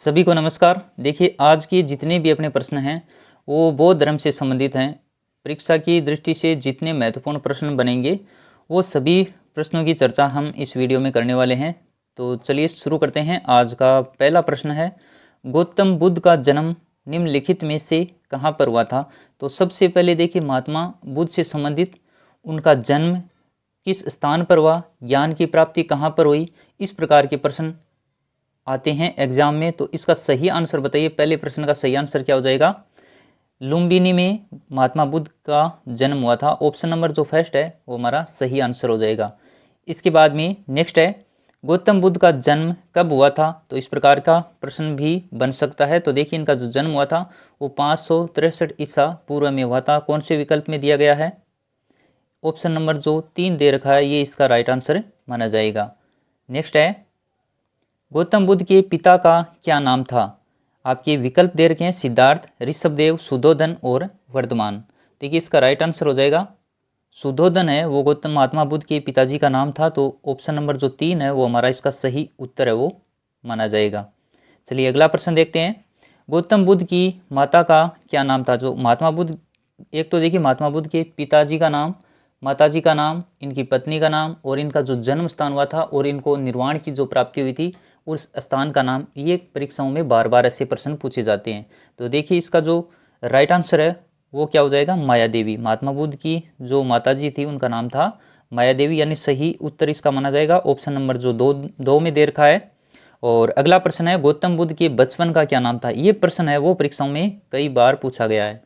सभी को नमस्कार। देखिए, आज के जितने भी अपने प्रश्न हैं वो बौद्ध धर्म से संबंधित हैं। परीक्षा की दृष्टि से जितने महत्वपूर्ण प्रश्न बनेंगे वो सभी प्रश्नों की चर्चा हम इस वीडियो में करने वाले हैं। तो चलिए शुरू करते हैं। आज का पहला प्रश्न है, गौतम बुद्ध का जन्म निम्नलिखित में से कहाँ पर हुआ था? तो सबसे पहले देखिए, महात्मा बुद्ध से संबंधित उनका जन्म किस स्थान पर हुआ, ज्ञान की प्राप्ति कहाँ पर हुई, इस प्रकार के प्रश्न आते हैं एग्जाम में। तो इसका सही आंसर बताइए। पहले प्रश्न का सही आंसर क्या हो जाएगा? लुम्बिनी में महात्मा बुद्ध का जन्म हुआ था। ऑप्शन नंबर जो फर्स्ट है वो हमारा सही आंसर हो जाएगा। इसके बाद में नेक्स्ट है, गौतम बुद्ध का जन्म कब हुआ था? तो इस प्रकार का प्रश्न भी बन सकता है। तो देखिए, इनका जो जन्म हुआ था वो 563 ईसा पूर्व में हुआ था। कौन से विकल्प में दिया गया है? ऑप्शन नंबर जो 3 दे रखा है ये इसका राइट आंसर माना जाएगा। नेक्स्ट है, गौतम बुद्ध के पिता का क्या नाम था? आपके विकल्प दे रखे हैं सिद्धार्थ, ऋषभदेव, सुधोधन और वर्धमान। देखिए, इसका राइट आंसर हो जाएगा सुधोधन है, वो गौतम महात्मा बुद्ध के पिताजी का नाम था। तो ऑप्शन नंबर जो 3 है वो हमारा इसका सही उत्तर है, वो माना जाएगा। चलिए अगला प्रश्न देखते हैं। गौतम बुद्ध की माता का क्या नाम था? जो महात्मा बुद्ध, एक तो देखिए महात्मा बुद्ध के पिताजी का नाम, माताजी का नाम, इनकी पत्नी का नाम और इनका जो जन्म स्थान हुआ था और इनको निर्वाण की जो प्राप्ति हुई थी उस स्थान का नाम, ये परीक्षाओं में बार बार ऐसे प्रश्न पूछे जाते हैं। तो देखिए, इसका जो राइट आंसर है वो क्या हो जाएगा? माया देवी। महात्मा बुद्ध की जो माताजी थी उनका नाम था माया देवी, यानी सही उत्तर इसका माना जाएगा ऑप्शन नंबर जो दो में दे रखा है। और अगला प्रश्न है, गौतम बुद्ध के बचपन का क्या नाम था? ये प्रश्न है वो परीक्षाओं में कई बार पूछा गया है।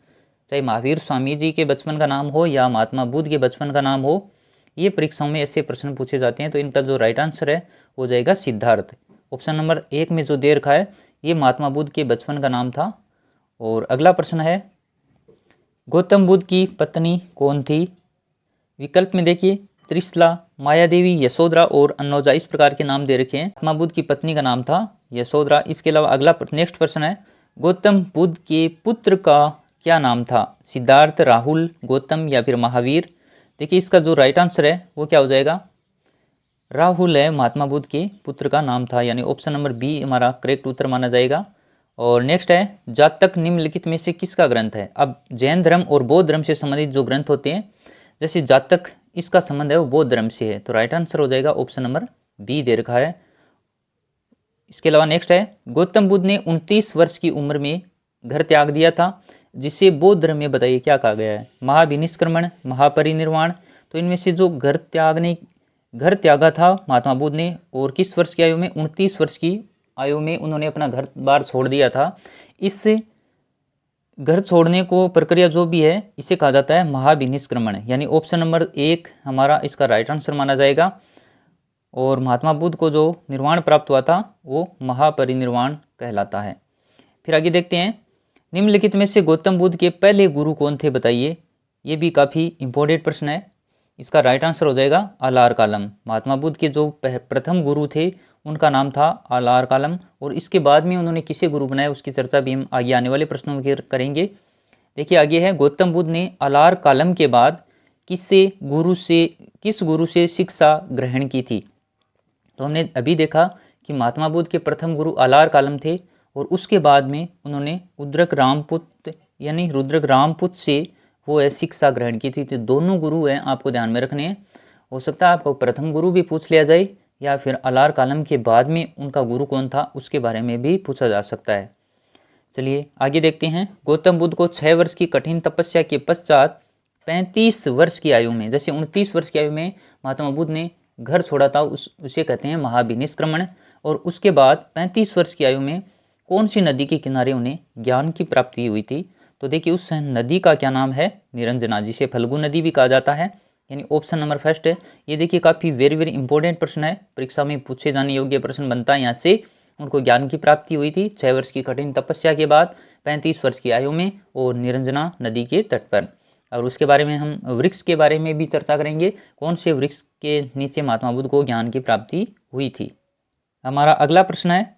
चाहे महावीर स्वामी जी के बचपन का नाम हो या महात्मा बुद्ध के बचपन का नाम हो, ये परीक्षाओं में ऐसे प्रश्न पूछे जाते हैं। तो इनका जो राइट आंसर है हो जाएगा सिद्धार्थ। ऑप्शन नंबर 1 में जो दे रखा है ये महात्मा बुद्ध के बचपन का नाम था। और अगला प्रश्न है, गौतम बुद्ध की पत्नी कौन थी? विकल्प में देखिए त्रिशला, माया देवी, यशोधरा और अन्नोजा, इस प्रकार के नाम दे रखे हैं। महात्मा बुद्ध की पत्नी का नाम था यशोधरा। इसके अलावा अगला नेक्स्ट प्रश्न है, गौतम बुद्ध के पुत्र का क्या नाम था? सिद्धार्थ, राहुल, गौतम या फिर महावीर। देखिए, इसका जो राइट आंसर है वो क्या हो जाएगा? राहुल है महात्मा बुद्ध के पुत्र का नाम था, यानी ऑप्शन नंबर बी हमारा करेक्ट उत्तर माना जाएगा। और नेक्स्ट है, जातक निम्नलिखित में से किसका ग्रंथ है? अब जैन धर्म और बौद्ध धर्म से संबंधित जो ग्रंथ होते हैं, जैसे जातक, इसका संबंध है वो बौद्ध धर्म से है। तो राइट आंसर हो जाएगा ऑप्शन नंबर बी दे रखा है। इसके अलावा नेक्स्ट है, गौतम बुद्ध ने 29 वर्ष की उम्र में घर त्याग दिया था, जिसे बौद्ध धर्म में बताइए क्या कहा गया है? महाविनिष्क्रमण, महापरिनिर्वाण। तो इनमें से जो घर त्यागा था महात्मा बुद्ध ने, और किस वर्ष की आयु में? 29 वर्ष की आयु में उन्होंने अपना घर बार छोड़ दिया था। इस घर छोड़ने को प्रक्रिया जो भी है इसे कहा जाता है महाविनिष्क्रमण, यानी ऑप्शन नंबर 1 हमारा इसका राइट आंसर माना जाएगा। और महात्मा बुद्ध को जो निर्वाण प्राप्त हुआ था वो महापरिनिर्वाण कहलाता है। फिर आगे देखते हैं, निम्नलिखित में से गौतम बुद्ध के पहले गुरु कौन थे बताइए? ये भी काफ़ी इंपॉर्टेंट प्रश्न है। इसका राइट आंसर हो जाएगा अलार कालम। महात्मा बुद्ध के जो प्रथम गुरु थे उनका नाम था अलार कालम, और इसके बाद में उन्होंने किसे गुरु बनाया उसकी चर्चा भी हम आगे आने वाले प्रश्नों में करेंगे। देखिए आगे है, गौतम बुद्ध ने अलार कालम के बाद किस गुरु से शिक्षा ग्रहण की थी? तो हमने अभी देखा कि महात्मा बुद्ध के प्रथम गुरु अलार कालम थे, और उसके बाद में उन्होंने उद्रक रामपुत यानी रुद्रक रामपुत से वो है शिक्षा ग्रहण की थी। तो दोनों गुरु हैं, आपको ध्यान में रखने हैं। हो सकता है आपको प्रथम गुरु भी पूछ लिया जाए, या फिर अलार कालम के बाद में उनका गुरु कौन था उसके बारे में भी पूछा जा सकता है। चलिए आगे देखते हैं, गौतम बुद्ध को 6 वर्ष की कठिन तपस्या के पश्चात 35 वर्ष की आयु में, जैसे 29 वर्ष की आयु में महात्मा बुद्ध ने घर छोड़ा था, उसे कहते हैं महाविनिष्क्रमण। और उसके बाद 35 वर्ष की आयु में कौन सी नदी के किनारे उन्हें ज्ञान की प्राप्ति हुई थी? तो देखिए, उस नदी का क्या नाम है? निरंजना, जिसे फल्गु नदी भी कहा जाता है, यानी ऑप्शन नंबर फर्स्ट है। ये देखिए काफ़ी वेरी वेरी इंपॉर्टेंट प्रश्न है, परीक्षा में पूछे जाने योग्य प्रश्न बनता है यहाँ से। उनको ज्ञान की प्राप्ति हुई थी 6 वर्ष की कठिन तपस्या के बाद 35 वर्ष की आयु में, और निरंजना नदी के तट पर। और उसके बारे में हम वृक्ष के बारे में भी चर्चा करेंगे, कौन से वृक्ष के नीचे महात्मा बुद्ध को ज्ञान की प्राप्ति हुई थी। हमारा अगला प्रश्न है,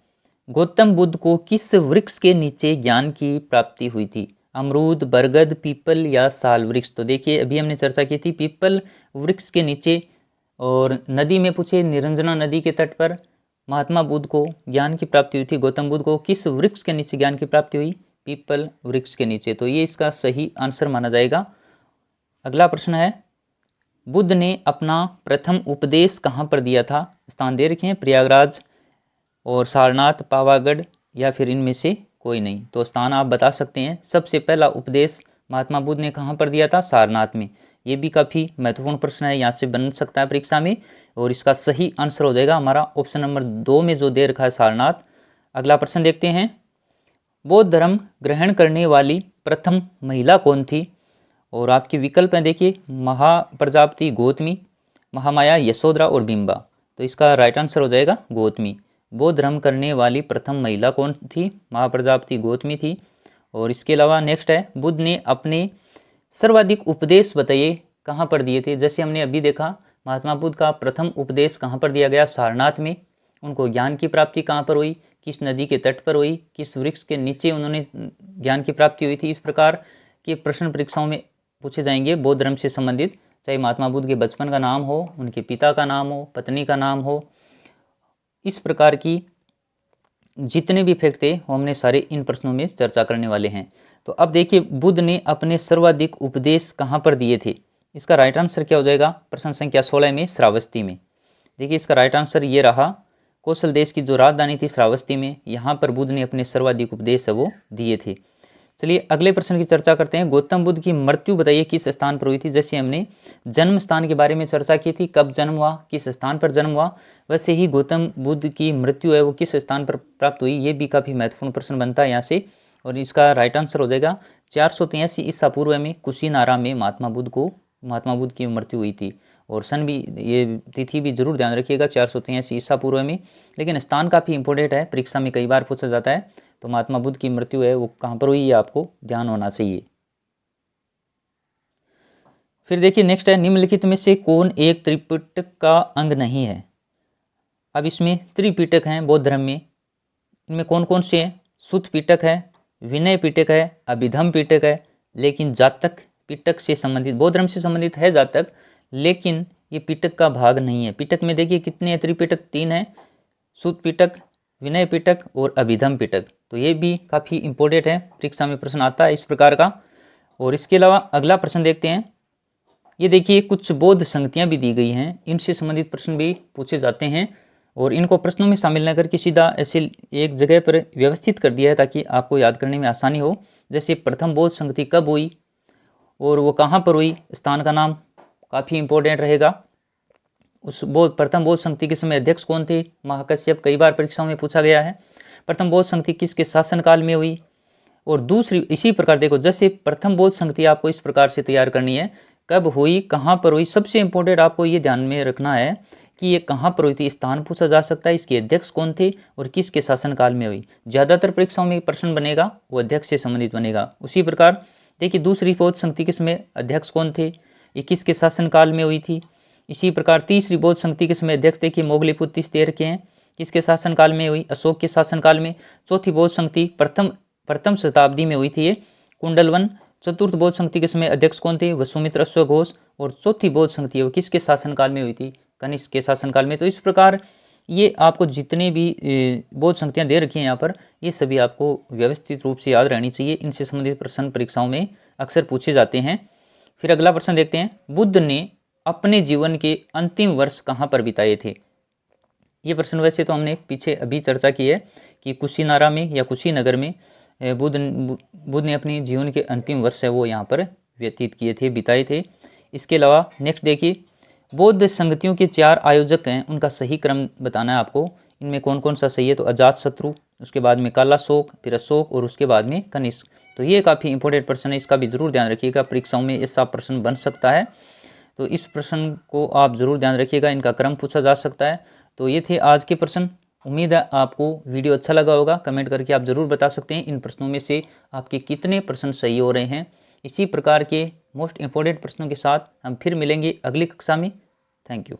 गौतम बुद्ध को किस वृक्ष के नीचे ज्ञान की प्राप्ति हुई थी? अमरूद, बरगद, पीपल या साल वृक्ष। तो देखिए, अभी हमने चर्चा की थी पीपल वृक्ष के नीचे, और नदी में पूछे निरंजना नदी के तट पर। महात्मा बुद्ध को ज्ञान की प्राप्ति हुई थी, गौतम बुद्ध को किस वृक्ष के नीचे ज्ञान की प्राप्ति हुई? पीपल वृक्ष के नीचे। तो ये इसका सही आंसर माना जाएगा। अगला प्रश्न है, बुद्ध ने अपना प्रथम उपदेश कहाँ पर दिया था? स्थान दे रखे हैं, प्रयागराज और सारनाथ, पावागढ़ या फिर इनमें से कोई नहीं। तो स्थान आप बता सकते हैं। सबसे पहला उपदेश महात्मा बुद्ध ने कहाँ पर दिया था? सारनाथ में। ये भी काफी महत्वपूर्ण प्रश्न है, यहाँ से बन सकता है परीक्षा में, और इसका सही आंसर हो जाएगा हमारा ऑप्शन नंबर 2 में जो दे रखा है, सारनाथ। अगला प्रश्न देखते हैं, बौद्ध धर्म ग्रहण करने वाली प्रथम महिला कौन थी? और आपके विकल्प हैं देखिए, महाप्रजापति गौतमी, महामाया यशोधरा और बिंबा। तो इसका राइट आंसर हो जाएगा गौतमी। बौद्ध धर्म करने वाली प्रथम महिला कौन थी? महाप्रजापति गौतमी थी। और इसके अलावा नेक्स्ट है, बुद्ध ने अपने सर्वाधिक उपदेश बताइए कहाँ पर दिए थे? जैसे हमने अभी देखा, महात्मा बुद्ध का प्रथम उपदेश कहाँ पर दिया गया? सारनाथ में। उनको ज्ञान की प्राप्ति कहाँ पर हुई? किस नदी के तट पर हुई? किस वृक्ष के नीचे उन्होंने ज्ञान की प्राप्ति हुई थी? इस प्रकार के प्रश्न परीक्षाओं में पूछे जाएंगे बौद्ध धर्म से संबंधित, चाहे महात्मा बुद्ध के बचपन का नाम हो, उनके पिता का नाम हो, पत्नी का नाम हो। इस प्रकार की जितने भी फैक्ट थे वो हमने सारे इन प्रश्नों में चर्चा करने वाले हैं। तो अब देखिए, बुद्ध ने अपने सर्वाधिक उपदेश कहाँ पर दिए थे? इसका राइट आंसर क्या हो जाएगा? प्रश्न संख्या 16 में, श्रावस्ती में। देखिए, इसका राइट आंसर ये रहा। कौशल देश की जो राजधानी थी श्रावस्ती में, यहाँ पर बुद्ध ने अपने सर्वाधिक उपदेश है वो दिए थे। चलिए अगले प्रश्न की चर्चा करते हैं। गौतम बुद्ध की मृत्यु बताइए किस स्थान पर हुई थी? जैसे हमने जन्म स्थान के बारे में चर्चा की थी, कब जन्म हुआ, किस स्थान पर जन्म हुआ, वैसे ही गौतम बुद्ध की मृत्यु है वो किस स्थान पर प्राप्त हुई? ये भी काफी महत्वपूर्ण प्रश्न बनता है यहाँ से, और इसका राइट आंसर हो जाएगा 483 ईसा पूर्व में कुशीनारा में महात्मा बुद्ध की मृत्यु हुई थी। और सन भी, ये तिथि भी जरूर ध्यान रखिएगा, 483 ईसा पूर्व में। लेकिन स्थान काफी इंपॉर्टेंट है, परीक्षा में कई बार पूछा जाता है। तो महात्मा बुद्ध की मृत्यु है वो कहाँ पर हुई, ये आपको ध्यान होना चाहिए। फिर देखिए नेक्स्ट है, निम्नलिखित में से कौन एक त्रिपिटक का अंग नहीं है? अब इसमें त्रिपिटक हैं बौद्ध धर्म में, इनमें कौन कौन से हैं? सुत्त पिटक है, विनय पिटक है, अभिधम पिटक है, लेकिन जातक पिटक से संबंधित, बौद्ध धर्म से संबंधित है जातक, लेकिन ये पिटक का भाग नहीं है। पिटक में देखिए कितने हैं त्रिपिटक? 3 है, सुत्त पिटक, विनय पिटक और अभिधम पिटक। तो ये भी काफी इंपॉर्टेंट है, परीक्षा में प्रश्न आता है इस प्रकार का। और इसके अलावा अगला प्रश्न देखते हैं। ये देखिए कुछ बौद्ध संगतियां भी दी गई हैं, इनसे संबंधित प्रश्न भी पूछे जाते हैं, और इनको प्रश्नों में शामिल न करके सीधा ऐसे एक जगह पर व्यवस्थित कर दिया है ताकि आपको याद करने में आसानी हो। जैसे प्रथम बौद्ध संगति कब हुई और वो कहाँ पर हुई, स्थान का नाम काफी इंपॉर्टेंट रहेगा। उस प्रथम बौद्ध संगति के समय अध्यक्ष कौन थे? महाकश्यप, कई बार परीक्षाओं में पूछा गया है। प्रथम बौद्ध संगति किसके शासनकाल में हुई? और दूसरी इसी प्रकार देखो, जैसे प्रथम बौद्ध संगति आपको इस प्रकार से तैयार करनी है, कब हुई, कहाँ पर हुई। सबसे इंपॉर्टेंट आपको ये ध्यान में रखना है कि ये कहाँ पर हुई थी, स्थान पूछा जा सकता है, इसके अध्यक्ष कौन थे और किसके शासनकाल में हुई। ज्यादातर परीक्षाओं में प्रश्न बनेगा वो अध्यक्ष से संबंधित बनेगा। उसी प्रकार देखिए दूसरी बौद्ध संगति के समय अध्यक्ष कौन थे, ये किसके शासनकाल में हुई थी। इसी प्रकार तीसरी बौद्ध संगति के समय अध्यक्ष देखिए मोगलीपुत्र दे रखे हैं, किसके शासनकाल में हुई, अशोक के शासनकाल में। चौथी बौद्ध संगति प्रथम शताब्दी में हुई थी, ये कुंडलवन। चतुर्थ बौद्ध संगति के समय अध्यक्ष कौन थे, वसुमित्र अश्वघोष। और चौथी बौद्ध संगति वो किसके शासनकाल में हुई थी, कनिष्क के शासनकाल में। तो इस प्रकार ये आपको जितने भी बौद्ध संगतियां दे रखी हैं यहाँ पर, ये सभी आपको व्यवस्थित रूप से याद रहनी चाहिए। इनसे संबंधित प्रश्न परीक्षाओं में अक्सर पूछे जाते हैं। फिर अगला प्रश्न देखते हैं, बुद्ध ने अपने जीवन के अंतिम वर्ष कहाँ पर बिताए थे? ये प्रश्न वैसे तो हमने पीछे अभी चर्चा की है कि कुशीनारा में या कुशीनगर में बुद्ध ने अपनी जीवन के अंतिम वर्ष है वो यहाँ पर व्यतीत किए थे, बिताए थे। इसके अलावा नेक्स्ट देखिए, बौद्ध संगतियों के 4 आयोजक हैं, उनका सही क्रम बताना है आपको। इनमें कौन कौन सा सही है? तो अजात शत्रु, उसके बाद में कालाशोक, फिर अशोक और उसके बाद में कनिष्क। तो ये काफी इंपॉर्टेंट प्रश्न है, इसका भी जरूर ध्यान रखिएगा, परीक्षाओं में ऐसा प्रश्न बन सकता है। तो इस प्रश्न को आप जरूर ध्यान रखिएगा, इनका क्रम पूछा जा सकता है। तो ये थे आज के प्रश्न। उम्मीद है आपको वीडियो अच्छा लगा होगा। कमेंट करके आप जरूर बता सकते हैं इन प्रश्नों में से आपके कितने प्रश्न सही हो रहे हैं। इसी प्रकार के मोस्ट इंपॉर्टेंट प्रश्नों के साथ हम फिर मिलेंगे अगली कक्षा में। Thank you.